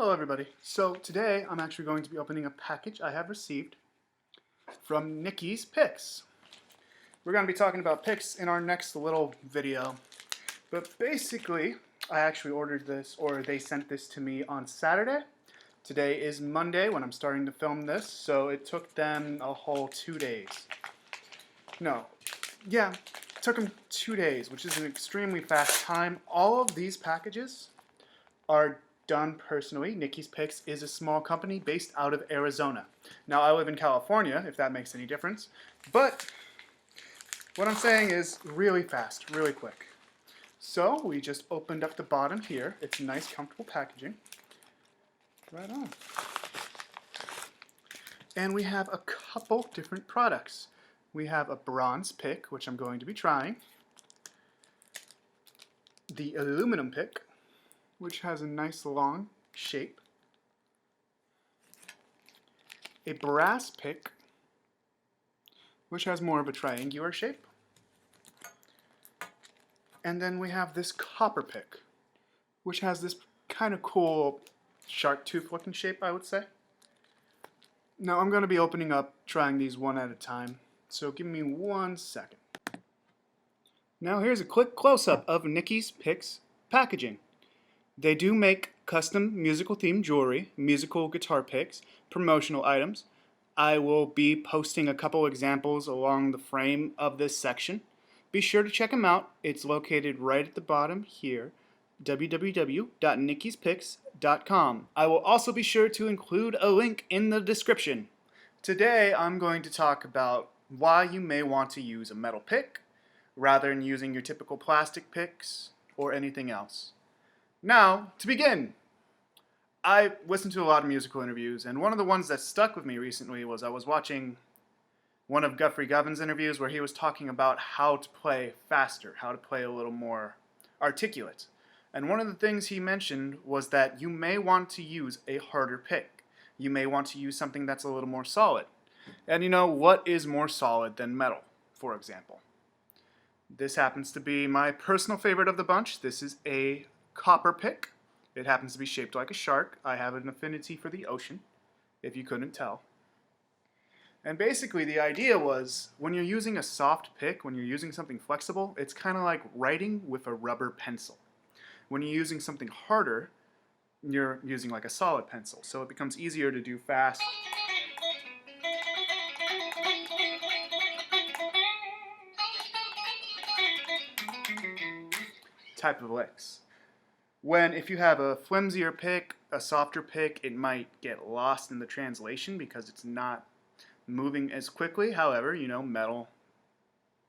Hello everybody. So today I'm actually going to be opening a package I have received from Nici's Picks. We're going to be talking about picks in our next little video. But basically, I actually ordered this, or they sent this to me on Saturday. Today is Monday when I'm starting to film this, so it took them a whole 2 days. It took them 2 days, which is an extremely fast time. All of these packages are done personally. Nici's Picks is a small company based out of Arizona. Now, I live in California, if that makes any difference. But what I'm saying is really fast, really quick. So we just opened up the bottom here. It's nice, comfortable packaging. Right on. And we have a couple different products. We have a bronze pick, which I'm going to be trying. The aluminum pick, which has a nice long shape. A brass pick, which has more of a triangular shape. And then we have this copper pick, which has this kind of cool shark tooth looking shape, I would say. Now I'm going to be opening up, trying these one at a time, so give me 1 second. Now here's a quick close-up of Nici's Picks packaging. They do make custom musical themed jewelry, musical guitar picks, promotional items. I will be posting a couple examples along the frame of this section. Be sure to check them out. It's located right at the bottom here, www.nicispicks.com. I will also be sure to include a link in the description. Today I'm going to talk about why you may want to use a metal pick rather than using your typical plastic picks or anything else. Now, to begin, I listened to a lot of musical interviews, and one of the ones that stuck with me recently was I was watching one of Guthrie Govan's interviews where he was talking about how to play faster, how to play a little more articulate. And one of the things he mentioned was that you may want to use a harder pick. You may want to use something that's a little more solid. And you know, what is more solid than metal, for example? This happens to be my personal favorite of the bunch. This is a copper pick. It happens to be shaped like a shark. I have an affinity for the ocean, if you couldn't tell. And basically the idea was, when you're using a soft pick, when you're using something flexible, it's kind of like writing with a rubber pencil. When you're using something harder, you're using like a solid pencil, so it becomes easier to do fast type of licks. If you have a flimsier pick, a softer pick, it might get lost in the translation because it's not moving as quickly. However, you know, metal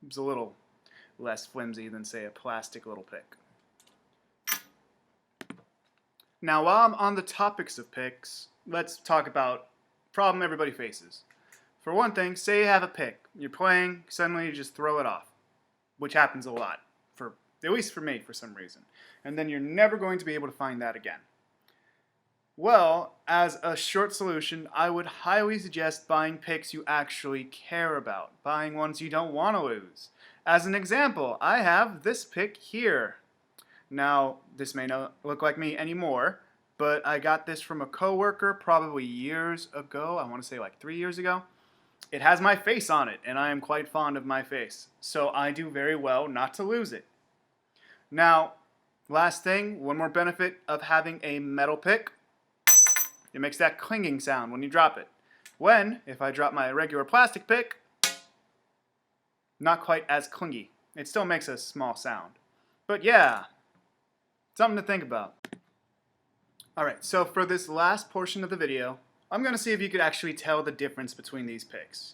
is a little less flimsy than, say, a plastic little pick. Now, while I'm on the topics of picks, let's talk about a problem everybody faces. For one thing, say you have a pick, you're playing, suddenly you just throw it off, which happens a lot, at least for me, for some reason. And then you're never going to be able to find that again. Well, as a short solution, I would highly suggest buying picks you actually care about, buying ones you don't want to lose. As an example, I have this pick here. Now, this may not look like me anymore, but I got this from a coworker probably years ago. I want to say like 3 years ago. It has my face on it, and I am quite fond of my face, so I do very well not to lose it. Now, last thing, one more benefit of having a metal pick. It makes that clinging sound when you drop it. If I drop my regular plastic pick, not quite as clingy. It still makes a small sound. But yeah, something to think about. Alright, so for this last portion of the video, I'm going to see if you could actually tell the difference between these picks.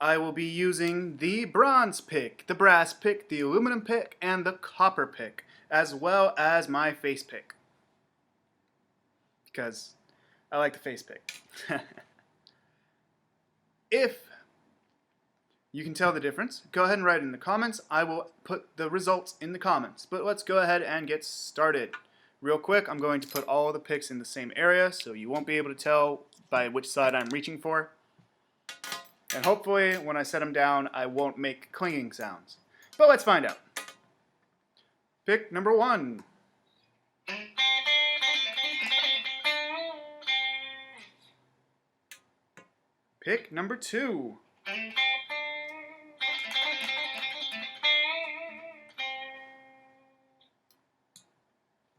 I will be using the bronze pick, the brass pick, the aluminum pick, and the copper pick, as well as my face pick. Because I like the face pick. If you can tell the difference, go ahead and write it in the comments. I will put the results in the comments. But let's go ahead and get started. Real quick, I'm going to put all the picks in the same area, so you won't be able to tell by which side I'm reaching for. And hopefully, when I set them down, I won't make clinging sounds. But let's find out. Pick number 1. Pick number 2.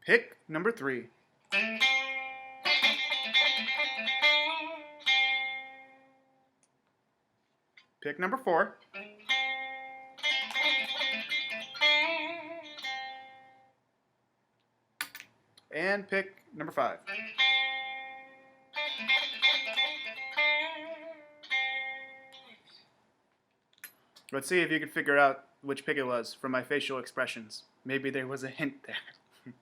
Pick number 3. Pick number 4. And pick number 5. Let's see if you can figure out which pick it was from my facial expressions. Maybe there was a hint there.